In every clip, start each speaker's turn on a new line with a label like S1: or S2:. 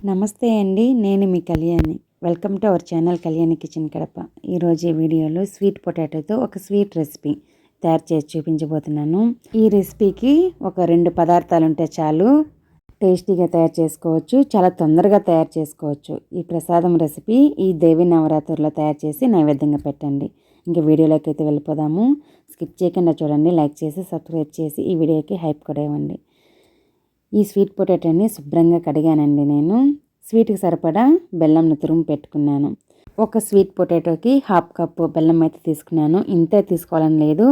S1: నమస్తే అండి, నేను మీ Kalyani. Welcome to our channel Kalyani kitchen Kadapa. ఈరోజు ఈ వీడియోలో స్వీట్ పొటాటోతో ఒక స్వీట్ రెసిపీ తయారు చేసి చూపించబోతున్నాను. ఈ రెసిపీకి ఒక 2 పదార్థాలు ఉంటే చాలు, టేస్టీగా తయారు చేసుకోవచ్చు, చాలా తొందరగా తయారు చేసుకోవచ్చు. ఈ ప్రసాదం రెసిపీ ఈ దేవి నవరాత్రుల్లో తయారు చేసి నైవేద్యంగా పెట్టండి. ఇంకా వీడియోలోకి అయితే వెళ్ళిపోదాము. స్కిప్ చేయకుండా చూడండి, లైక్ చేసి సబ్స్క్రైబ్ చేసి ఈ వీడియోకి హైప్ కూడా ఇవ్వండి. ఈ స్వీట్ పొటాటోని శుభ్రంగా కడిగానండి. నేను స్వీట్కి సరిపడా బెల్లంను తురుము పెట్టుకున్నాను. ఒక స్వీట్ పొటాటోకి 1/2 కప్పు బెల్లం అయితే తీసుకున్నాను. ఇంతే తీసుకోవాలని లేదు,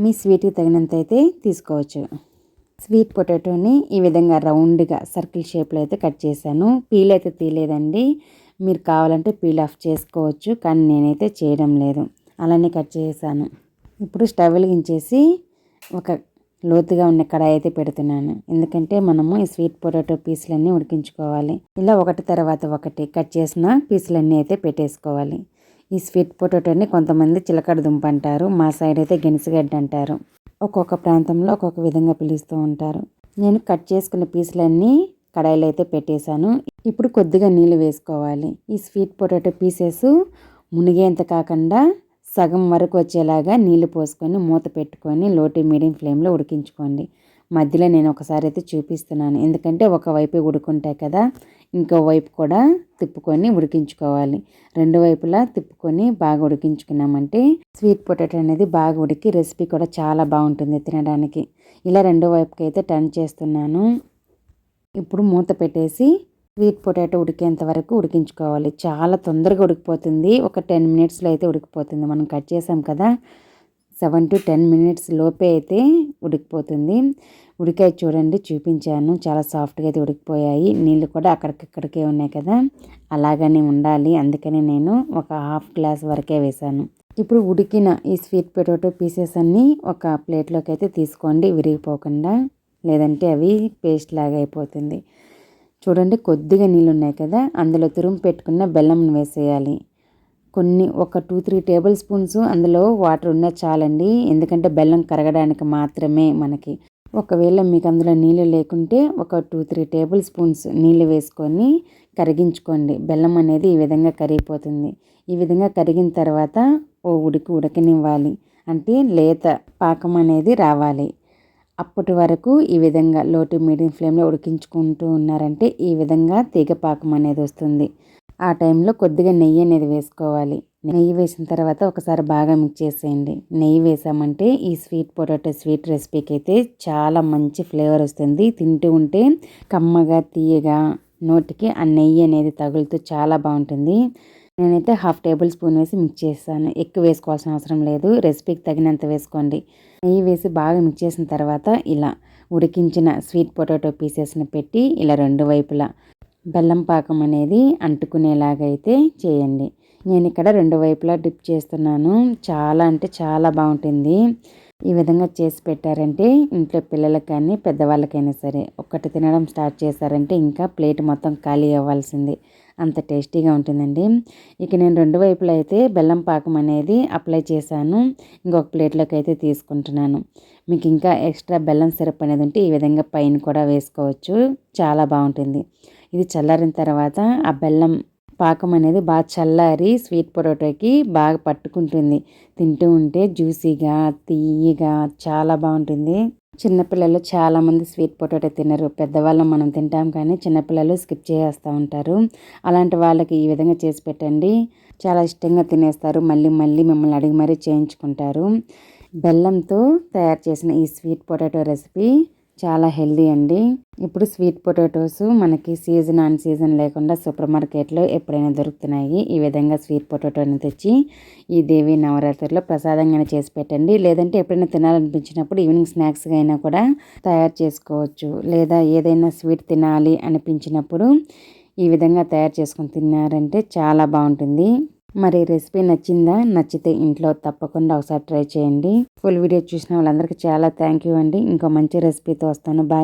S1: మీ స్వీట్కి తగినంత అయితే తీసుకోవచ్చు. స్వీట్ పొటాటోని ఈ విధంగా రౌండ్గా సర్కిల్ షేప్లో అయితే కట్ చేశాను. పీల్ అయితే తీయలేదండి, మీరు కావాలంటే పీల్ ఆఫ్ చేసుకోవచ్చు, కానీ నేనైతే చేయడం లేదు, అలానే కట్ చేశాను. ఇప్పుడు స్టవ్ వెలిగించేసి ఒక లోతుగా ఉన్న కడాయి అయితే పెడుతున్నాను. ఎందుకంటే మనము ఈ స్వీట్ పొటాటో పీసులన్నీ ఉడికించుకోవాలి. ఇలా ఒకటి తర్వాత ఒకటి కట్ చేసిన పీసులన్నీ అయితే పెట్టేసుకోవాలి. ఈ స్వీట్ పొటాటోని కొంతమంది చిలకడ దుంప అంటారు, మా సైడ్ అయితే గెనిసిగడ్డ అంటారు. ఒక్కొక్క ప్రాంతంలో ఒక్కొక్క విధంగా పిలుస్తూ ఉంటారు. నేను కట్ చేసుకున్న పీసులన్నీ కడాయిలో అయితే పెట్టేశాను. ఇప్పుడు కొద్దిగా నీళ్ళు వేసుకోవాలి. ఈ స్వీట్ పొటాటో పీసెస్ మునిగేంత కాకుండా సగం వరకు వచ్చేలాగా నీళ్లు పోసుకొని మూత పెట్టుకొని లో టు మీడియం ఫ్లేమ్లో ఉడికించుకోండి. మధ్యలో నేను ఒకసారి అయితే చూపిస్తున్నాను, ఎందుకంటే ఒకవైపు ఉడుకుంటాయి కదా, ఇంకో వైపు కూడా తిప్పుకొని ఉడికించుకోవాలి. 2 వైపులా తిప్పుకొని బాగా ఉడికించుకున్నామంటే స్వీట్ పొటాటో అనేది బాగా ఉడికి రెసిపీ కూడా చాలా బాగుంటుంది తినడానికి. ఇలా 2 వైపుకి అయితే టర్న్ చేస్తున్నాను. ఇప్పుడు మూత పెట్టేసి స్వీట్ పొటాటో ఉడికేంత వరకు ఉడికించుకోవాలి. చాలా తొందరగా ఉడికిపోతుంది, ఒక 10 మినిట్స్లో అయితే ఉడికిపోతుంది. మనం కట్ చేసాం కదా, 7 to 10 మినిట్స్ లోపే అయితే ఉడికిపోతుంది. ఉడికాయి చూడండి, చూపించాను, చాలా సాఫ్ట్గా అయితే ఉడికిపోయాయి. నీళ్ళు కూడా అక్కడికక్కడికే ఉన్నాయి కదా, అలాగనే ఉండాలి. అందుకని నేను ఒక 1/2 గ్లాస్ వరకే వేశాను. ఇప్పుడు ఉడికిన ఈ స్వీట్ పొటాటో పీసెస్ అన్నీ ఒక ప్లేట్లోకి అయితే తీసుకోండి, విరిగిపోకుండా, లేదంటే అవి పేస్ట్ లాగా అయిపోతుంది. చూడండి, కొద్దిగా నీళ్ళు ఉన్నాయి కదా, అందులో తురుము పెట్టుకున్న బెల్లంను వేసేయాలి. ఒక 2-3 టేబుల్ స్పూన్స్ అందులో వాటర్ ఉన్న చాలండి, ఎందుకంటే బెల్లం కరగడానికి మాత్రమే మనకి. ఒకవేళ మీకు అందులో నీళ్ళు లేకుంటే ఒక 2-3 టేబుల్ స్పూన్స్ నీళ్ళు వేసుకొని కరిగించుకోండి. బెల్లం అనేది ఈ విధంగా కరిగిపోతుంది. ఈ విధంగా కరిగిన తర్వాత ఉడకనివ్వాలి, అంటే లేత పాకం అనేది రావాలి. అప్పటి వరకు ఈ విధంగా లో టు మీడియం ఫ్లేమ్లో ఉడికించుకుంటూ ఉన్నారంటే ఈ విధంగా తీగ పాకం అనేది వస్తుంది. ఆ టైంలో కొద్దిగా నెయ్యి అనేది వేసుకోవాలి. నెయ్యి వేసిన తర్వాత ఒకసారి బాగా మిక్స్ చేసేయండి. నెయ్యి వేసామంటే ఈ స్వీట్ పొటాటో స్వీట్ రెసిపీకి అయితే చాలా మంచి ఫ్లేవర్ వస్తుంది. తింటూ ఉంటే కమ్మగా తీయగా నోటికి ఆ నెయ్యి అనేది తగులుతూ చాలా బాగుంటుంది. నేనైతే 1/2 టేబుల్ స్పూన్ వేసి మిక్స్ చేస్తాను, ఎక్కువ వేసుకోవాల్సిన అవసరం లేదు, రెసిపీకి తగినంత వేసుకోండి. నెయ్యి వేసి బాగా మిక్స్ చేసిన తర్వాత ఇలా ఉడికించిన స్వీట్ పొటాటో పీసెస్ని పెట్టి ఇలా 2 వైపులా బెల్లం పాకం అనేది అంటుకునేలాగా అయితే చేయండి. నేను ఇక్కడ 2 వైపులా డిప్ చేస్తున్నాను. చాలా అంటే చాలా బాగుంటుంది. ఈ విధంగా చేసి పెట్టారంటే ఇంట్లో పిల్లలకి కానీ పెద్దవాళ్ళకైనా సరే ఒక్కటి తినడం స్టార్ట్ చేశారంటే ఇంకా ప్లేట్ మొత్తం ఖాళీ అవ్వాల్సింది, అంత టేస్టీగా ఉంటుందండి. ఇక నేను 2 వైపులా అయితే బెల్లం పాకం అనేది అప్లై చేశాను. ఇంకొక ప్లేట్లోకి అయితే తీసుకుంటున్నాను. మీకు ఇంకా ఎక్స్ట్రా బెల్లం సిరప్ అనేది ఉంటే ఈ విధంగా పైన కూడా వేసుకోవచ్చు, చాలా బాగుంటుంది. ఇది చల్లారిన తర్వాత ఆ బెల్లం పాకం అనేది బాగా చల్లారి స్వీట్ పొటాటోకి బాగా పట్టుకుంటుంది. తింటూ ఉంటే జ్యూసీగా తీయగా చాలా బాగుంటుంది. చిన్నపిల్లలు చాలామంది స్వీట్ పొటాటో తినరు, పెద్దవాళ్ళం మనం తింటాం, కానీ చిన్నపిల్లలు స్కిప్ చేస్తూ ఉంటారు. అలాంటి వాళ్ళకి ఈ విధంగా చేసి పెట్టండి, చాలా ఇష్టంగా తినేస్తారు, మళ్ళీ మళ్ళీ మిమ్మల్ని అడిగి మరీ చేయించుకుంటారు. బెల్లంతో తయారు చేసిన ఈ స్వీట్ పొటాటో రెసిపీ చాలా హెల్దీ అండి. ఇప్పుడు స్వీట్ పొటాటోస్ మనకి సీజన్ ఆన్ సీజన్ లేకుండా సూపర్ మార్కెట్లో ఎప్పుడైనా దొరుకుతున్నాయి. ఈ విధంగా స్వీట్ పొటాటోని తెచ్చి ఈ దేవి నవరాత్రిలో ప్రసాదంగానే చేసి పెట్టండి, లేదంటే ఎప్పుడైనా తినాలనిపించినప్పుడు ఈవినింగ్ స్నాక్స్గా అయినా కూడా తయారు చేసుకోవచ్చు. లేదా ఏదైనా స్వీట్ తినాలి అనిపించినప్పుడు ఈ విధంగా తయారు చేసుకొని తిన్నారంటే చాలా బాగుంటుంది. మరి రెసిపీ నచ్చిందా? నచ్చితే ఇంట్లో తప్పకుండా ఒకసారి ట్రై చేయండి. ఫుల్ వీడియో చూసిన వాళ్ళందరికీ చాలా థ్యాంక్ యూ అండి. ఇంకో మంచి రెసిపీతో వస్తాను. బాయ్.